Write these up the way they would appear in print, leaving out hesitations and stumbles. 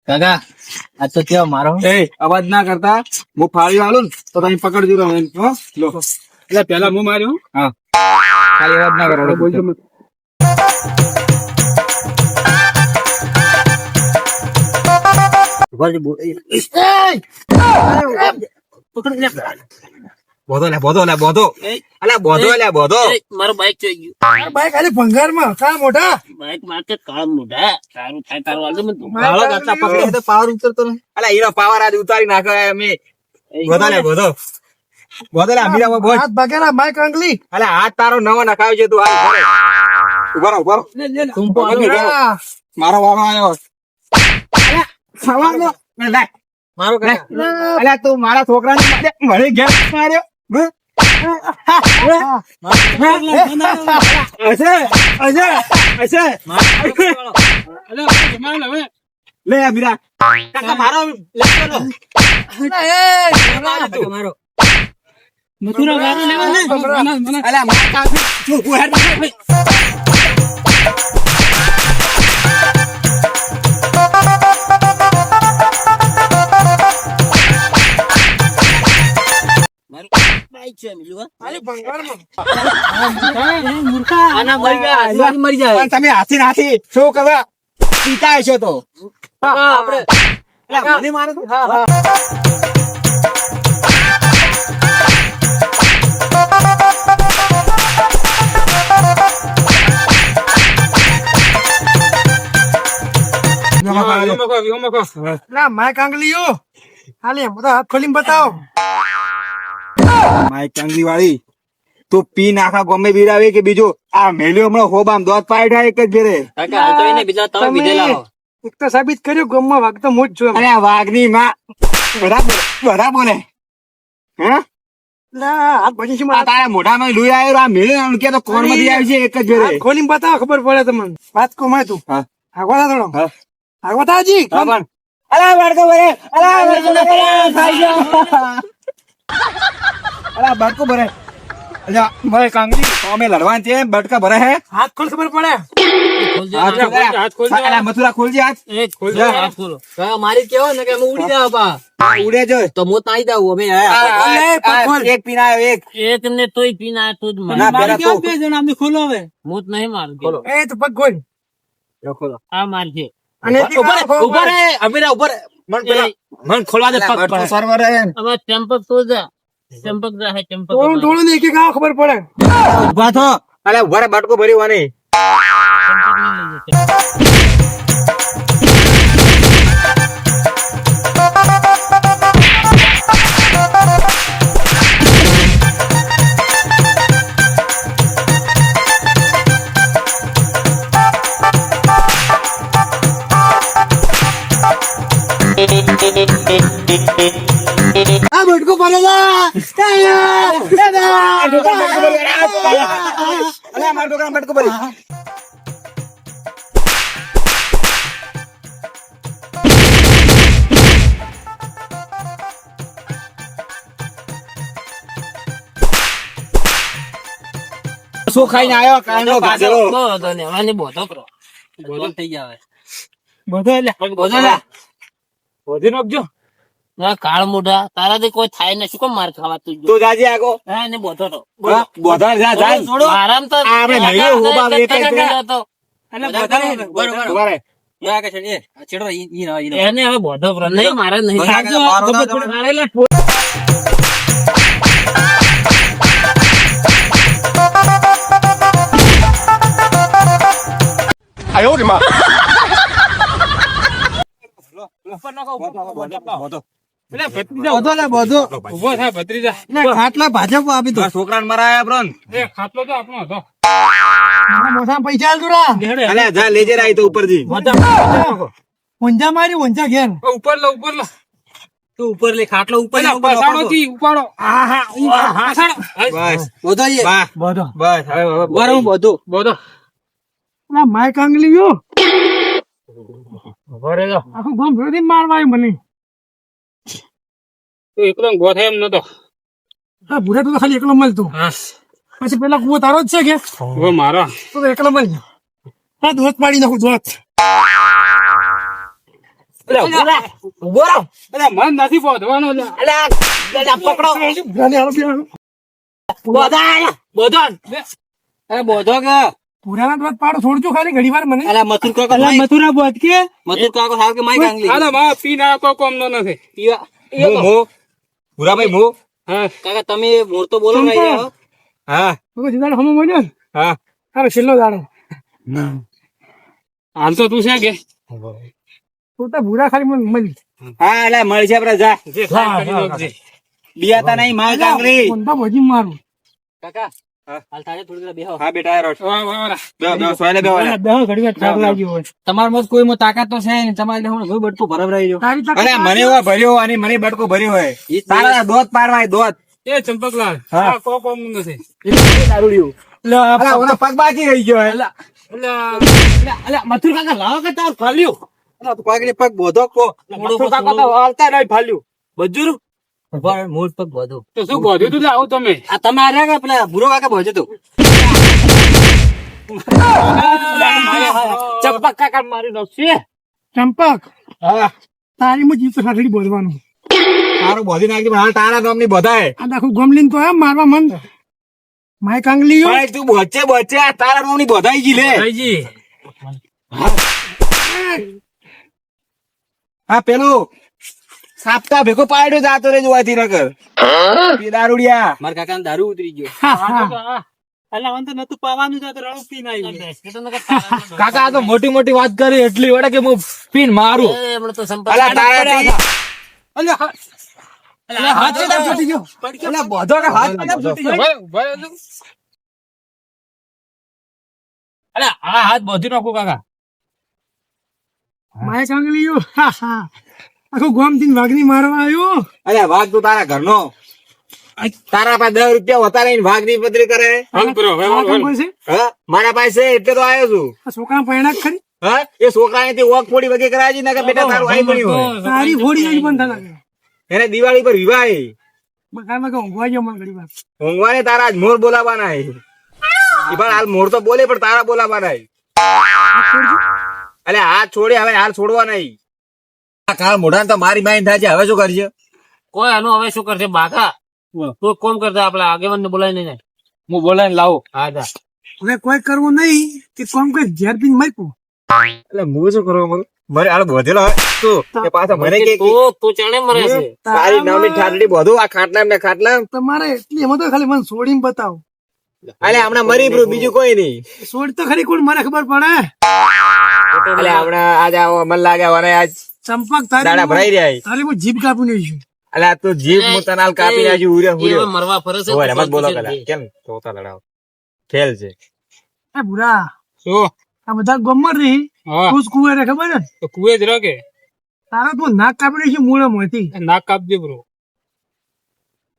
કાકા આ તો કેવો મારો અવાજ ના કરતા હું ફાળી વાળું ને તો તમે પકડજો રહો એમ. હો? લો એટલે પેલા હું માર્યો. હા ખાલી અવાજ ના કરો બોલજો મત. બોધો લે બોધો લે બોધો અલ્યા બોધો લે બોધો. મારું બાઈક જોઈ ગયું. ભાઈ ખાલી ભંગારમાં કા મોટા બાઈક માર્કેટ કાળ મોઢા સારું થાય તારું વાળું મને માળો ગાતા પકડે તો પાવર ઉતરતો નહીં. અલ્યા હીરો પાવર આજ ઉતારી નાખે અમે. બોધો લે બોધો બોધો લે અમીરા બોલ હાથ ભાગેલા માઈક અંગલી. અલ્યા હાથ તારો નવો નખાવ્યો છે તું હાલ ઉભા રહો ઉભા રહો. મારો વાળો આવ્યો. અલ્યા સવારનો લે મારો કરે. અલ્યા તું મારા છોકરાને મારે ઘેર માર્યો. લે અમીરા કાકા મારો મારો મથુરા ગારો લેવા ને અલ્યા માર કાકા તું હેડ બાઈક છે મિલું અરે ભંગારમાં મૂર્ખા આના મરી જાય પણ તમે હાથી નાથી શું કરવા પીતા છો તો આપણે અલ્યા મને મારે તો ના માઈક આંગલીઓ હાલે બધા હાથ ખોલીને બતાવો. માઈક આંગલી વાળી તું પી નાખા ગમે બીરાવે કે બીજું આ મેલ્યો હમણાં હોબામ દોત પાડ્યા એક જ ઘેરે. કાકા હાલ તો એને બીજા તમે બીજેલા હો. એક તો સાબિત કર્યું ગમમાં વાઘ તો મોજ છું. અરે વાઘની માં બરાબર બરાબર હે હાથ ભજી છે તારા મોઢામાં લુઈ આવ્યો આ મેલ્યો કે તો કોણ માંથી આવી છે એક જ ઘેરે. ખોલીને બતાવો ખબર પડે તમને વાત કો માં તું આગવા થા થોડો આગવા થા જી અલા બડકો ભરે અલા બડકો ભરે ખાઈ જાઓ અલા બડકો ભરે અલ્યા ભાઈ કાંગલી તો અમે લડવાન છે બડકા ભરે હે હાથ ખોલ ખબર પડે હાથ ખોલ અલા મથુરા ખોલજે હાથ એક ખોલ દો હાથ ખોલો કાકા મારી કેવો ને કે અમે ઉડી જાવ બા ઉડે જો તો મોત નાઈ જાવ અમે એક પીના એક એક ને તોય પીના તો જ ના પેલા તો બે જણ અમે ખોલો હવે મોત નહીં માર ખોલો એ તો પગ ખોલ ખોલો આ માર છે અને ઉપર રે અમીરા ઉપર મન ખોલવા દે પગ પર સર્વર હે હવે ચંપક તો જા ચંપક જા હે ચંપક થોડું થોડું ને એક આ ખબર પડે ઉભા થો અલે ઉભા રે બટકો ભર્યો વાને આ બટકો ભરેલા અલે માર છોકરા બટકો ભરી શું ખાઈને આવ્યો કાંડો ગાજરો બોધો ને આને બોધો કરો બોધો થઈ જાવે બધો લે બોધો લે બોધી નાખજો ના કાળ મોઢા તારાથી કોઈ થાય ને શું કેમ માર ખાવા તું તું જાજે આગો હા ને બોધો તો બોધા જા જા આરામ તો આપણે નહીં હોબા એક જ તો અને બોધા બરોબર યા કે છે આ છેડો એને હવે બોધો પર નહીં મારે નહીં આયો રે માં છોકરાને મરાયા બ્રોન પૈસા જા લેજે રાય તો ઉપરથી ઊંઝા મારી ઊંઝા ઘેર ઉપર લો તું ઉપર લે ખાટલો ઉપર ઉપાડો બસ બોધો યે બોધો બસ હવે બરાબર બોધો ના માઈક આંગલીઓ આખું ગામ ભેળી મારવા આવ્યું મને તો એકદમ ગોથાય એમ નતો હા ભૂરા તો ખાલી એકલો મળતો પછી પેલા કુવો તારો જ છે કે મારો તો એકલો મળજો હા દોત પાડી નાખું દોત ઉભો રહો. અરે મન નથી બોધવાનો લે. અલ્યા, અલ્યા, પકડો. ભૂરાને હાલો બેહાડો. બોધો આયા. બોધો. અરે બોધો કે. ભૂરાના તો પાડો છોડજો ખાલી ઘડી વાર મને. અલ્યા, મથુર કાકો માઈ. મથુરા બોધ કે મથુર કાકો સાહેબ કે માઈ કાંગલી. હાલો માં પી ના કોઈ કોમ નો નથી. ભૂરાભાઈ મો હા કાકા તમે મોર તો બોલો નહીં યાર. હા તો સીધા હમો મળ્યો ને. હા હવે છેલ્લો દાડો હાલ તો તું છે કે તું તો ભૂરા ખાલી મને મળી હા એટલે મળી છે આપડે જા જે થાય કરી નાખજે. બિયાતા નહીં માય કાંગરી મને તો ભજી મારું કાકા હા. હાલ તારે થોડી વાર બેહો. હા બેટા રોટ વાહ, વાહ, વાહ. બે સોયલે બે વાળા. દહ ઘડી વાર થાક લાગ્યો હોય તમારા માં કોઈ માં તાકાત તો છે ને તમારે લેવું ઘણું બટકું ભરાવ રહી ગયો. તારી તક અરે મને એવો ભર્યો અને મને બટકો ભર્યો હોય તારા દોત પાડવાય દોત એ ચંપકલાલ હા. આ કોઈ કોમ નું નથી દારૂડિયું અલા ઓના પગ બાકી રહી ગયો હે અલ્યા મથુર કાકા લાવો કે તાર ફાલ્યું. અલા, તું પગને પગ બોધો કો મથુર કાકા તો હાલતા નહીં ફાલ્યું બજુર ઉપર મૂળ પગ બધું. તો શું બોધ્યું તું લાવો તમે આ તમે આર્યા કે પેલા ભૂરો કાકા ભોજે તું. ચંપક કાકા મારી નાખશે. ચંપક હા તારી માં જીવ તો સાઠડી બોલવાનું તારું બોધી નાખી પણ હાલ તારા નામની બધાય આ દાખું ગમલીન તો એમ મારવા મન માય કાંગલીઓ પણ તું બચે બચે આ તારા નામની બધાઈ ગઈ લે હા પેલું સાપતા ભેગો પાડ્યો જાતો રે જોવાથી નકર પી દારૂડિયા મારા કાકા દારૂ ઉતરી ગયો. કાકા આ તો મોટી મોટી વાત કરી એટલી વડે કે હું પીન મારું હમણાં તો અલા તારા હાથ કેમ છૂટી ગયો અલા બધો કે હાથ કેમ છૂટી ગયો અલ્યા આ હાથ બોધી નાખો કાકા. માય કાંગલીઓ આખું ગોમ થી વાઘની મારવા આવ્યો અરે વાઘ તું તારા ઘરનો તારા પાસે 10 રૂપિયા વધારે વાઘ ની પતરી કરે આ કામ કોઈ છે? હા મારા પાસે એટલે તો આવ્યો છું આ છોકરા પૈણા ખરી હા એ છોકરા થી ઓક ફોડી વગે કરાવી ને કે બેટા તારું આઈ બન્યું હોય તારી ફોડી નહીં બંધ થતા એને દિવાળી પર વિવાહ બકામાં કે ઊંઘવા ગયો મને ઘડી વાર ઊંઘવાને તારા આજ મોર બોલાવાના હે ઈ પણ હાલ મોર તો બોલે પણ તારા બોલાવાના હે અલે હાથ છોડી હવે હાલ છોડવા નહીં આ કાળ મોઢાને તો મારી માઈન થાય છે હવે શું કરશે કોઈ આનું હવે શું કરશે બાકા તું કોમ કરતા આપડે આગેવાન ને બોલાય નહીં. હું બોલાઈને લાવું હા જા. હવે કોઈ કરવું નહીં કે કોમ કોઈ ઝેર પીને માર્યું એટલે હું શું કરવા મને હાલ બોધેલો હોય તું કે પાછા મને કે તું ચણે મરે છે. તારી નામની ઠાટડી બોધું આ ખાટલા ને ખાટલા તમારે એટલી એમાં તો ખાલી મને છોડીને બતાવો અલે હમણાં મરી પડ્યું બીજું કોઈ નહીં છોડ તો ખરી કોણ મને ખબર પડે અલે હમણાં આજ આવો મન લાગે મને આજ ચંપક દાડા ભરાઈ રહ્યા તારી હું જીભ કાપી નહીં અલે આ તો જીભ હું તનાલ કાપી નાખી ઉર્યો એ ઉર્યો હવે મરવા ફરે છે. ઓય રમત બોલો કલા કેમ તોતા લડાવ ખેલ છે એ ભૂરા શું? આ બધા ગમર રહી ખુશ કુંવર ખબર ને તો કુએ જ રહો કે તારા તું નાક કાપી નાખી મૂળે મોતી નાક કાપજે બ્રો.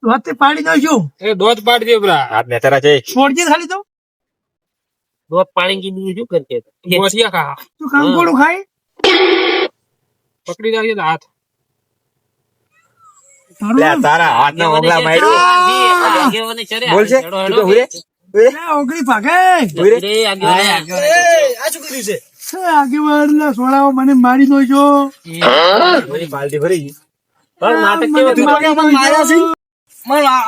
હાથે પાડી નાખ્યો એ દોત પાડજે બ્રા. હાથ નેતરા છે છોડજે ખાલી તો દોત પાણી કીધું શું કરશે ગોઠિયા ખા તું કંકોડું ખાય પકડી રાખજે હાથ. તારું લે તારા હાથના ઓગલા માર્યો બોલ છે તું તો હુરે ઓગળી ભાગે હુરે આ આ શું કર્યું છે આગેવાળના સોળાઓ મને મારી દો છો બધી બાલટી ભરી ગઈ નાટક કેવું થયું? માર્યા છે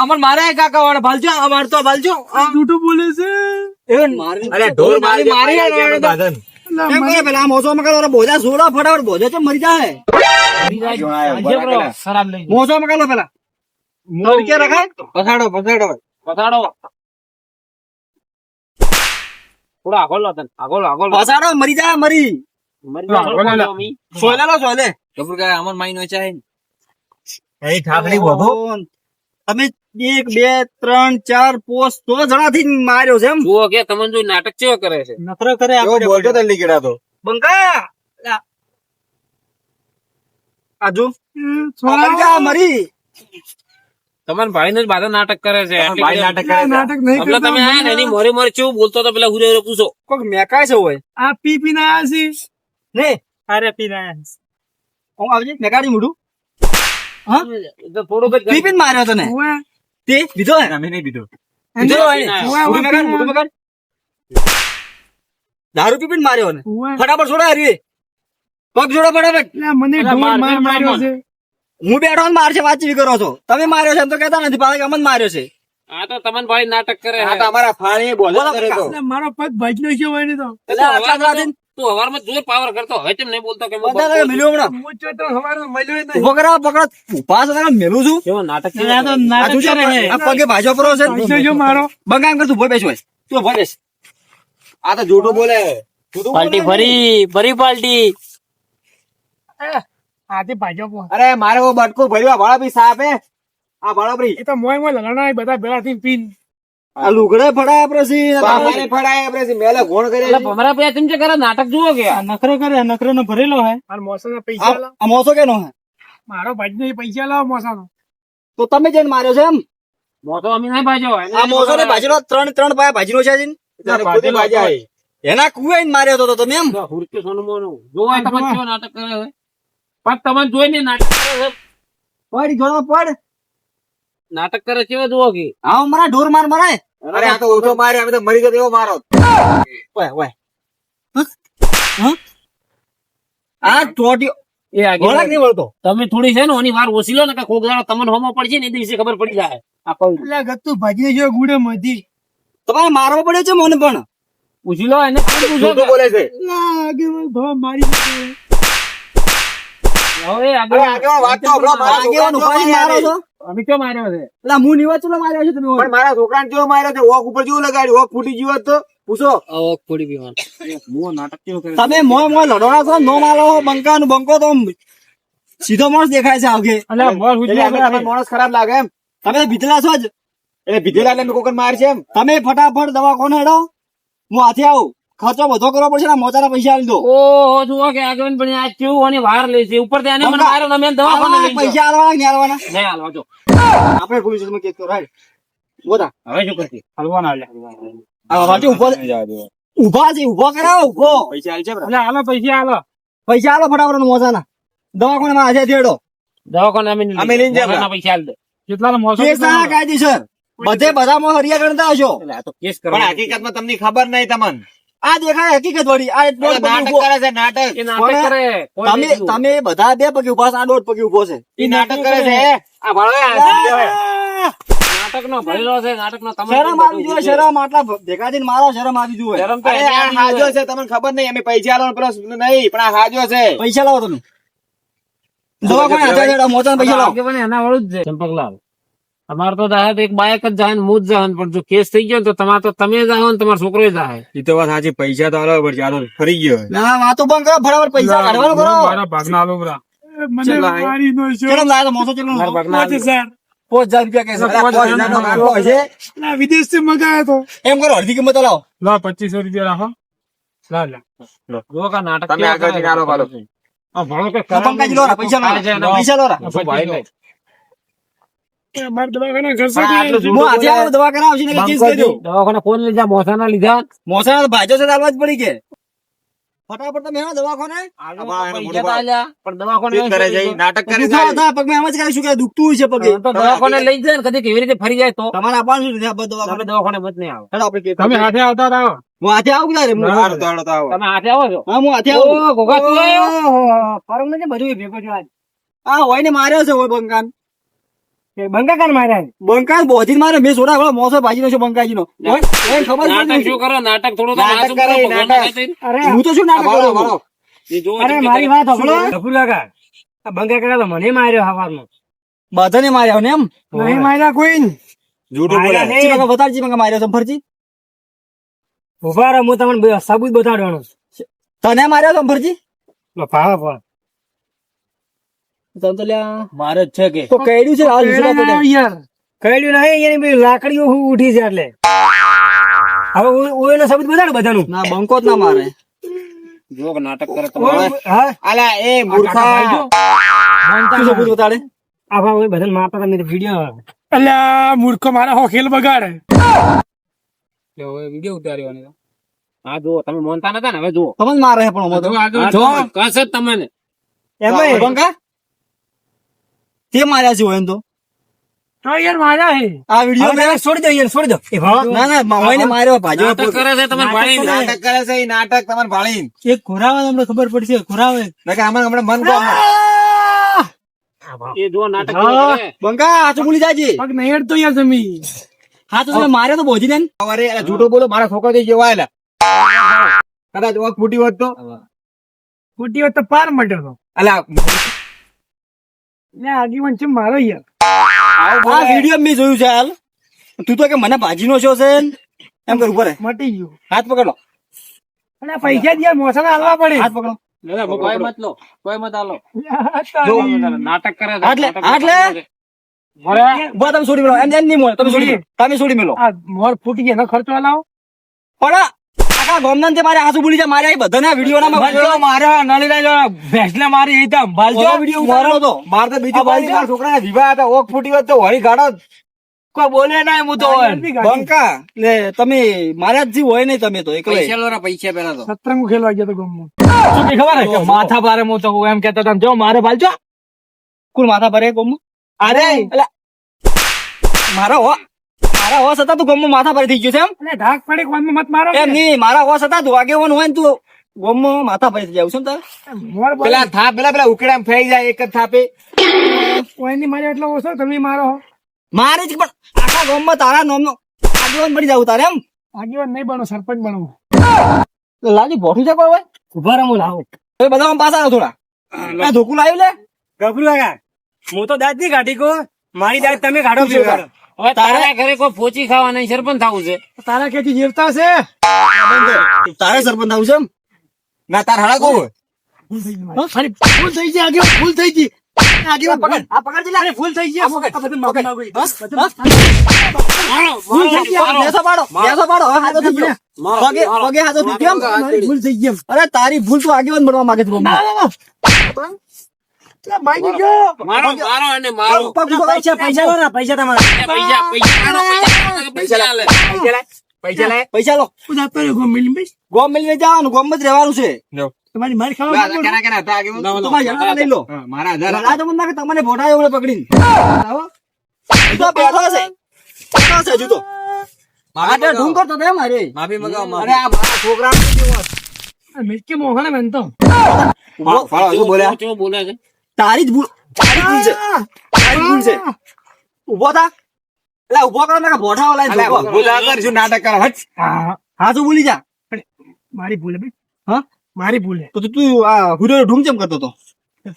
અમર માર્યા કાકા વાળા ભાલજો અમાર તો ભાલજો જૂઠું બોલે છે અરે ઢોર મારી બાધન અલા, મને- પેલા મોસો મકાલો બોજા સોડા ફટાફટ બોજો તો મરી જાય ખરાબ લઈ મોસો મકાલો પેલા મોર કે રખાય પસાડો પસાડો પતાડો થોડા આગળ લો તને આગળ પસાડો મરી જાય મરી મરી સોલે લો સોલે ગબર ગાય અમર માઈ નો ચાહે અહીં ઠાકડી બોધો તમે 1 2 3 4 5 100 જણા થી માર્યો છે એમ જુઓ કે તમને જો નાટક કેવો કરે છે નખરો કરે બોલતો તો લીકડા તો બંકા આજુ સોળાઓ મરી તમારા ભાઈ ને જ બાધા નાટક કરે છે એટલે ભાઈ નાટક કરે છે. નાટક નહીં હમણાં કરતા તમે આયા ને એની મોરે મોરે કેવું બોલતો તો પેલા હુરે પૂછો કોક મેકાય છે હોય આ પી પીને આયા છે ને અરે પીને આયા હું આવજે મેકાડી મૂડું તો થોડુંક જ પીપીન માર્યો તને છે ઓવે તે બીજો હે અમે નહીં બીજો એને- બીજો હોય ને? ઓવે, મૂડું મેકાડ, ઓવે, મૂડું મેકાડ. દારૂ પીપીન માર્યો ને ઓવે. ફટાફટ છોડા હરી પગ જોડો ફટાફટ. એટલે મને ઢોર માર માર્યો છે. હું બેઠો ને મારશે વાતચીત કરો છો તમે માર્યો છે એમ તો કહેતા નથી પાછા કે અમને માર્યો છે. આ તો તમને ભાઈ નાટક કરે આ તો અમારા ફાળે બોલે બોલો કરે તો. કાકા. મારો પગ ભાજનો છે હોય ને તો. એટલે આટલા જણાથી તું હવારમાં જોર પાવર કરતો હવે કેમ નહીં બોલતો કે હું બધા લાગે મિલ્યો હમણાં. હું જો તો હવારમાં મળ્યો જ નહીં. ઉભો કરાવો પકડો ઉભા છો તમે મેલું છું. કેવો નાટક કરે? આ શું છે? આ પગે ભાજો પરો છે. પૈસો જો મારો. બંગામ કર તું ભોય બેસો તું ભોય બેસ. આ તો જૂઠું બોલે. જૂઠું પાર્ટી બોલે. ફરી પાર્ટી. આથી ભાજો પો. અરે મારે વો બટકું ભર્યું આ ભાડા બી સાહેબ આ ભાડા બી એ તો મોય મોય લગણા બધા ભેળા થઈને પીન. આ લુગડે ફડાયા પછી પામાને ફડાય આપણે મેલે ઘોણ કરે એટલે ભમરા પૈયા કેમ છે કરે નાટક જુઓ કે નખરો કરે નખરો નો ભરેલો હે. અને મોસાના પૈસા લાવ. આ મોસો કેનો હે મારો ભાજનો એ પૈસા લાવ મોસાનો. તો તમે જેને માર્યો છે એમ. મોટો અમે નહીં ભાજો આ મોસો ને ભાજીનો ત્રણ પાયા ભાજીનો છે જીન. તને ખુદી બાજા આઈ એના કુએ માર્યો હતો તો તમે એમ. હુરકે સોનું મોનું જોવાય તમે કેવો નાટક કરે છે પણ તમને જોઈને નાટક કરે છે પડ જોડો પડ. નાટક કરે કેવો જુઓ કે હા મારા ઢોર માર મરાય. અરે આ તો ઓછો મારે અમે તો મરી ગયો એવો મારો ઓય ઓય હા આ ટોટિયો એ આગે ગોળાક નહીં વળતો. તમે થોડી છે ને ઓની વાર ઓછી લો ને કે કોક દાડો તમને હોમો પડશે ને એ દિવસે ખબર પડી જાય આ કહું એટલે ગત્તુ ભાજી જો ગુડે મધી. તમારે મારવો પડ્યો છે મને પણ. પૂછી લો એને કોણ પૂછો જૂઠું બોલે છે લાગે ભવા મારી દીધો. હવે અરે આગળ વાત તો હમણાં મારા આગેવાન ઉપાડી મારો છો. અમે કેમ માર્યો છે એટલે હું નિવાચુલો માર્યો છે તમે. પણ મારા છોકરાને કેવો માર્યો છે ઓક ઉપર જેવું લગાડ્યું ઓક ફૂટી ગયું હોત તો પૂછો થોડી પીવાનું મો નાટક કેવો કરે તમે મોય લડોડા છો નો મારો બંકા નું બંકો તો સીધો માણસ દેખાય છે આગે. અલ્યા બોલ એટલે આપણે માણસ ખરાબ લાગે એમ તમે ભીતલા છો જ. એટલે ભીધેલા એટલે કોકન માર છે એમ તમે ફટાફટ દવાખાને હેડો હું હાથે આવું. ખર્ચો બધો કરવો પડશે ને મોચાના પૈસા આપી દો. ઓહો જુઓ કે આગળ પણ આ કેવું અને વાર લે છે ઉપર થી આને મને માર્યો ને મેં દવાખાને લઈ ગયો પૈસા આલવાના કે નહીં આલવાના નહીં હાલવા જો આપણે પોલીસ સ્ટેશનમાં કેસ કરો હેડ. બોતા હવે શું કરતી હલવાના લે આ વાંચો ઉભા છે ઉભો કરાવો ઉભો. પૈસા આલ છે બરા એટલે હાલો પૈસા હાલો પૈસા આલો ફટાફટ મોચાના. દવાખાને માં હાથે હેડો. દવાખાને અમે લઈને જાય દવાખાના પૈસા હાલ દે કેટલા મોસો કેસ આ કાયદેસર બધામાં હરિયા ગણતા હશો. એટલે આ તો કેસ પણ કરવા હકીકતમાં તમને ખબર નહીં તમને આ દેખાય હકીકત વળી. આ એક દોઢ પગે નાટક ઊભો. કરે છે નાટક એ નાટક કરે કોઈ તમે નહીં. તમે બધા બે પગે ઉભા છો, આ દોઢ પગે ઉભો છે. એ નાટક કરે છે આ ભાડો નાટક નો ભરેલો છે નાટક નો તમે શરમ આવી જોઈએ શરમ. આટલા ભેગા થઈને મારો શરમ આવી જોઈએ. શરમ તો અરે એને આ આવી હાજો હોય. છે તમને ખબર નહીં અમે પૈસા આલો પ્લસ નહીં પણ આ હાજો છે પૈસા લાવો તમે. દવાખાને હાથે હેડો મોચાના પૈસા લાવો. આગેવાન એના વાળું જ છે ચંપકલાલ તમારે તો જાય તો એક બાયક જ જાય ને હું જ જાય પણ જો કેસ થઈ ગયો ને તો તમારે તો તમે જાઓ ને તમારો છોકરો જાય એ તો વાત સાચી પૈસા તો આલો પડશે આ તો ફરી ગયો ના વાતો બંધ કરો ફટાફટ પૈસા કાઢવાનું કરો. ભાગના આલો બરા મને ચલા, મારી નો છો. કેટલો લાવ્યો મોસો કેટલો? ₹5000. 5000 રૂપિયા કહે છે. અલા, 5000 નો કાઢવો હશે. ના વિદેશ થી મંગાયો તો. એમ કરો અડધી કિંમત લાવો. લા 2500 રૂપિયા રાખો. લા જો કા નાટક તમે આગળ થી કાઢો પાડો આ ભણો કે આ પંકાજી લો રા, પૈસા લો રા. પૈસા લો રા. માર દવાખાના ખર્ચો હા, આટલું કરી. જૂઠું હું આજે આવું દવા કરાવશું ને કેસ કરી દઉં. દવાખાને ફોન લીધા મોસાના લીધા મોસાના તો ભાજો છે તો આલવા જ પડી કે. ફટાફટ તમે હેડો દવાખાને. પૈસા તો આલ્યા, પણ દવાખાને ચેક કરે છે નાટક કરે છે દુખવા હતા પગમાં એમ જ કરાવીશું કે દુખતું હોય છે પગે. તો દવાખાને લઈ જાય ને કદી કેવી રીતે ફરી જાય તો તમારે આપવાનું શું છે આ બધું તમે દવાખાને? દવાખાને મત નહીં આવો હેડો આપણે કેસ તમે હાથે આવતા રહો. હું હાથે આવું ક્યારે? હું હારો તો હારો તો આવો તમે હાથે આવો છો હા હું હાથે આવું. ઓ, ગોગા તું આવ્યો? પરમ ને બધું ભેગો છો આજ. હા હોય ને માર્યો છે હોય બંકાન. બંકા કાન માર્યા. બંકાન બોધીને માર્યો. મેં સોડા વાળો મોસો ભાજીનો છે બંકાજીનો. હોય એને ખબર જ નાટક નથી. શું કરો નાટક થોડું તો નાટક હાચું કરે, કરો, ભગવાનના નાટક. ખાतिर. અરે હું તો શું નાટક ભાડો કરું? ભાડો એ જોવો અરે તમે મારી કે વાત સાંભળો. ગફુર કાકા આ બંકા કાકા તો મને માર્યો હવારમાં. બધાને માર્યો ને એમ? નહીં માર્યા કોઈ ને. જૂઠું બોલે માર્યા ચી બકા બતાડજી બકા માર્યો સંભરજી. ઉભા રહો, હું તમને સાબુત બતાડવાનો. તને માર્યો સંભરજી? ભાવા તને તો લ્યા મારે જ છે કે તો કઈડ્યું છે હાલ વિસરા પડે. યાર કઈડ્યું નહીં એની બધી લાકડીઓ ઉઠી છે એટલે હવે હું એનો સાબુત બતાડો બધાનું. ના બંકો જ ના મારે. જો કે નાટક કરે તો હા આલા એ મૂર્ખા શું સબૂત બતાડે? આ ભાઈ બધાને મારતા તમે વિડીયો અલ્યા મૂર્ખો મારા હો ખેલ બગાડે. વિડીયો ઉતાર્યો ને હા જો તમે માનતા નતા ને હવે જુઓ તમને મારે છે પણ અમે તો. જો કશે જ તમને એમાં બંકા તે માર્યા છે હોય એમ તો. તો યાર માર્યા હે આ વિડીયો છોડી દો યાર, છોડી દો. ના ના મોઈને માર્યો ભાજો. નાટક કરે છે તમારે ભાળી નાટક કરે છે ઈ નાટક તમારે ભાળી એક ઘોરાવે તમને ખબર પડશે ઘોરાવે હમણાં મન કહો એ જો નાટક કરે. બંકા હાથું ભૂલી જાજે. પગ નહીં હેડતો યાર જમી હા તો તમે માર્યો તો બોજી ને. અરે અલા જૂઠો બોલો મારા છોકરા થી જેવા આયેલા કદાચ ઓક ફૂટી હોત તો ખોટી વાત તો પાર મળ્યો તો અલા ને આગેવાન છે મારો યાર આ વિડીયો મેં જોયું છે હાલ. તું તો કે મને ભાજીનો શો છે ને? એમ કર ઉપર મટી ગયું હાથ પકડો, અને આ પૈસા જ યાર મોસાના હાલવા પડે હાથ પકડો. કોઈ મત લો, કોઈ મત આલો. નાટક કરે છે. હાથ લે, હાથ લે. ઉભા તમે છોડી મેલો. એમ એમ નહીં મળે. તમે છોડી મેલો. તમે છોડી મેલો. આ મોર ફૂટી ગયા એનો ખર્ચો હલાવો પણ આખા ગામના ને મારે હાથું ભૂલી જાય. મારે આ બધાને વિડીયો મારા નળીલા ભેંસને મારી એ તો વિડીયો ઉતારેલો હતો. મારે તો બીજું બાજુ મારા છોકરાના વિવાહ હતા ઓક ફૂટી હોત તો વળી ગાડો કોઈ બોલે ના હું તો બંકા લે તમે મારા જ જીવ હોય નહીં. તમે તો એકલા પૈસા પેલા તો સત્રંગ ખેલવા ગયા તો ગામમાં ખબર હે માથા ભારે હું તો એમ કેતા તમે જો મારે ભાલજો કોણ માથા ભરે ગોમ? અરે મારા હોશ હતા તું ગોમમાં માથા ભરે થઈ ગયો છે એમ? અને ઢાક પડે કોનમાં મત મારો એમ નહીં, મારા હોશ હતા તું આગેવાન હોય ને તું ગોમમાં માથા ભરી જાવ છું ને તારે? મોર બોલે પેલા થાપ પેલા ઉકડામ ફેઈ જાય એક જ થાપે કોઈની મારે એટલો ઓછો તમે મારો મારે જ પણ આખા ગામમાં તારા નામનો આગેવાન બની જાવ તારે એમ? આગેવાન નહીં બનો સરપંચ બનો તો લાજી ભોઠું છે કોઈ હોય? ઉભા રહો હું લાવું. હવે બધા આમ પાછા આવો થોડા. આ ધોકું લાવ્યું લે. ગભરું લાગા હું તો દાંત ની કાઢી કો મારી દાંત તમે કાઢો છો હવે તારા ઘરે કોઈ પોચી ખાવા નહીં, સરપંચ થવું છે. તારા ખેતી જીવતા છે તારે સરપંચ આવું છે એમ? ના તાર હળા કહું અરે ફૂલ થઈ ગઈ આગેવાન ફૂલ થઈ ગઈ આગેવાન પકડ, આ પકડ જી લે. અરે ફૂલ થઈ ગઈ આ બધું માફી માંગુ બસ, બસ. ભૂલ થઈ ગઈ. બેસો પાડો, બેસો પાડો. હવે હાથો થઈ ગયો. પગે હાથો થઈ ગયો એમ? મારી ભૂલ થઈ ગઈ એમ અરે તારી ભૂલ તું આગેવાન બનવા માંગે છે ગામમાં. મારી ગયો મારો મારો અને મારો પગ ઉપર પૈસા લો. પૈસા તમારા પૈસા પૈસા આલે. પૈસા લે પૈસા લો. હું જાતો રહ્યો ગોમ મિલી ભાઈ ગોમ મેળવી જવાનું, ગોમમાં જ રહેવાનું છે. તમારી મારી ખાવા કેના કેના હતા આગળ તમારા જણા લઈ લો. મારા આધાર આ તો મને લાગે તમને ભોટા એવડે પકડીને. આવો. હજુ તો બેઠો છે. બેઠો છે હજુ તો. આ તો ઢૂંઢ કરતો હતો એમ હારે. માફી મંગાવો અરે આ મારા છોકરા મિલકે મોહને બનતો શું બોલ્યા શું બોલે છે? તારી જ ભૂલ, તારી ભૂલ છે. તારી ભૂલ છે. ઉભો થા. એટલે ઉભો કરો ને ભોઠા વાળા ઉભો. બોલા કર શું નાટક કરે હટ હા તો ભૂલી જા. મારી ભૂલ હે ભાઈ હા મારી ભૂલ હે તો તું આ હુડો ઢૂંઢ કેમ કરતો હતો?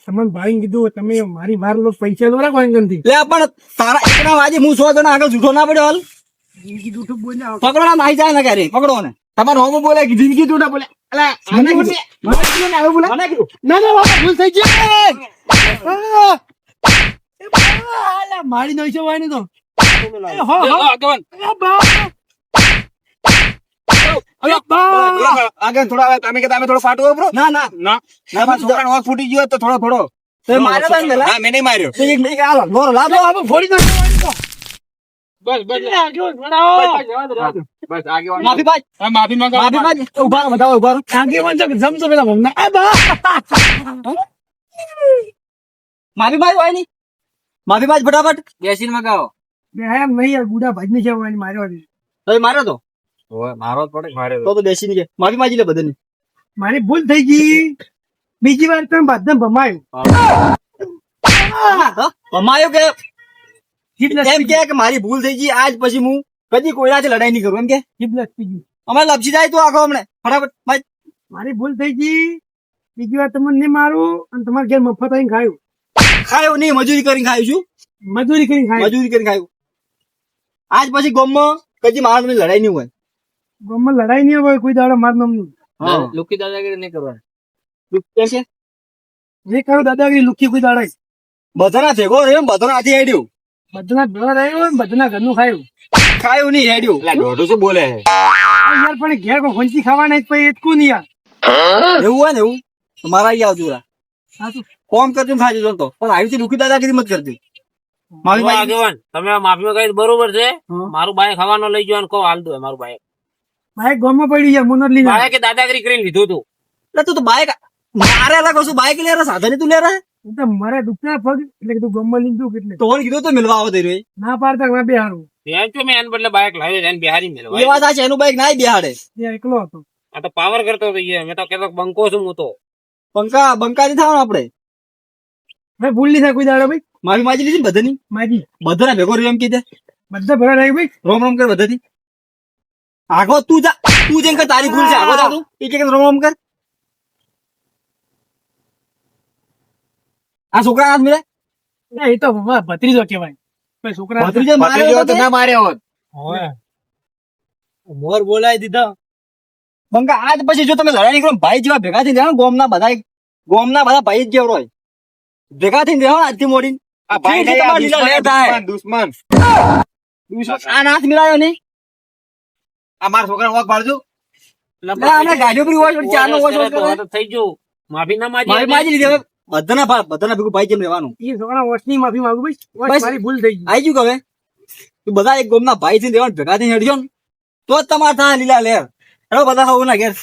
તમને ભાઈ કીધું તમે મારી વાર લો પૈસા લો રાખો અંગનથી લે પણ તારા એકના વાજે હું 100 જણા આગળ જૂઠો ના પડ્યો હાલ. જિંદગી જૂઠું બોલ્યા પકડો ના નાઈ જાય ને ક્યારે પકડો ને. તમારે હોમો બોલે કે જિંદગી તું ના બોલે અલા મને કીધું હવે બોલા મને કીધું ના ના બાબા ભૂલ થઈ ગઈ અલા મારી નો છે વાય ને તો હો હો આગેવાન. આગળ થોડા તમે કે તમે થોડો ફાટો વાપરો ના ના ના ના મારા છોકરાનો વાંક ફૂટી ગયો તો થોડો તો માર્યો તા ને પેલા? હા મેં નહીં માર્યો તો એક હાલો લોરો લાવો. બાબા ફોડી નાખો બસ બસ આગળ ભણાવો બસ આગળ માફી પાજ, માફી માંગો. માફી પાજ. ઉભા રહો, બતાવો ઉભા રહો. આગેવાન તો જમતો પેલા ભમના આ બા માફી પાજ હોય ની. માફી પાજ ફટાફટ. બેસીને મગાવો. બે એમ નહીં યાર બુડા ભાઈ ને જવાની માર્યો હવે માર્યો તો મારો જ પડે મારે તો બેસીને કે માફી માંગી લે બધાની. મારી ભૂલ થઈ ગઈ બીજી વાર તમે બધા ભમાયું અમાયો કે જીભ એમ કે મારી ભૂલ થઈ ગઈ આજ પછી હું કદી કોઈનાથી લડાઈ નહીં કરું એમ કે લસી અમારે લપસી જાય તો આખો હમણે ફટાફટ ભાઈ. મારી ભૂલ થઈ ગઈ બીજી વાર તમને નહીં મારું અને તમારે ઘેર મફત આવીને ખાયું ખાયો નહીં, મજૂરી કરીને ખાયું છું. મજૂરી કરીને ખાયું મજૂરી કરીને ખાયું. આજ પછી ગામમાં કદી મારા મને લડાઈ નહીં હોય. ગામમાં લડાઈ નહીં હોય કોઈ દાડો માર નામ હા. લુકી દાદાગીરી નહીં કરવાની. તું કેમ છે? જે કહ્યું દાદાગીરી લુકી કોઈ દાડો બધાના ભેગો રહ્યો બધાના હાથી હેડ્યું. બધાના ભેળા રહ્યો હોય બધાના ઘરનું ખાયું ખાયું નહીં હેડ્યું. એટલે દોઢું શું બોલે યાર પણ ઘેર કોઈ ફંચી ખાવાના જ પછી એટલું નહીં યાર એવું હોય ને એવું તો મારા અહીંયા આવતું રા. સાચું કોમ કરતું ખાઈ જતો પણ આવી લુકી દાદાગીરી મત કરતી. મારી જો ભાઈ આગેવાન તમે માફી માંગી બરોબર છે. હા. મારું બાઈક ખાવાનો લઈ જવાનું કહો હાલ દો મારું બાઈક. ભાઈ ગામમાં પડી યાર મુનર લઈને બાઈકે દાદાગીરી કરીને લીધું હતું. એટલે તું તો બાઈક મારે અલગ વસ્તુ બાઈક લે રહા સાધન તું લે રહા. હું તો મારા દુખના પગ એટલે કીધું ગમમાં લીધું એટલે તો ઓન કીધું તો મિલવા આવો તઈ રહ્યો ના પાડતા મેં બે હારું ત્યાં તો મેં એના બદલે બાઇક લાવ્યો એને બિહારી એ મેળવાય વાત આ છે એનું બાઈક ના બિહાડે ત્યાં એકલો હતો આ તો પાવર કરતો હતો ઈ. મેં તો કેતો બંકો છું હું તો બંકા નહીં થવાનું આપણે મેં ભૂલ નહીં થાય કોઈ દાડો ભાઈ માફી માજી લીધી ને બધાની માજી બધાના ભેગો રહ્યો એમ કીધે બધા ભરા રહી ભાઈ રોમ રોમ કર બધાથી આગો તું જેમ કર તારી ભૂલ છે આગો જા તું એક એક રોમ રોમ કર આ છોકરા હાથ મિલે ના, એ તો મારા ભત્રીજો કહેવાય ભાઈ છોકરા ભત્રીજો માર્યો ભત્રીજો તો તો ના માર્યો હોત. મોર બોલાવી દીધા બંકા આજ પછી જો તમે લડાઈ નીકળો ભાઈ જેવા ભેગા થઈને રહેવાનું ગોમના બધા ભાઈ જ જેવરો હોય ભેગા થઈને રહેવાનું આજથી મોડી આ ભાઈ જે નહીં, આ તમારા લીલા લેર થાય. દુશ્મન આ નાથ મિલાયો નહીં આ મારા છોકરા વોક પાડજો અમે ગાડીઓ પર વોશ ચાર નો વોશ હવે તો થઈ ગયું માફી ના મારી માજી માજી લીધી હવે બધાના ભેગું ભાઈ જેમ રહેવાનું એ છોકરા વોશની માફી માંગુ ભાઈ વોશ બસ. મારી ભૂલ થઈ ગઈ આઈ ગયું કે હવે તું બધા એક ગોમના ભાઈ થઈને રહેવાનું ભેગા થઈને હેડજો ને તો જ તમારે થાય લીલા લેર હેડો બધા હોવું ના ઘેર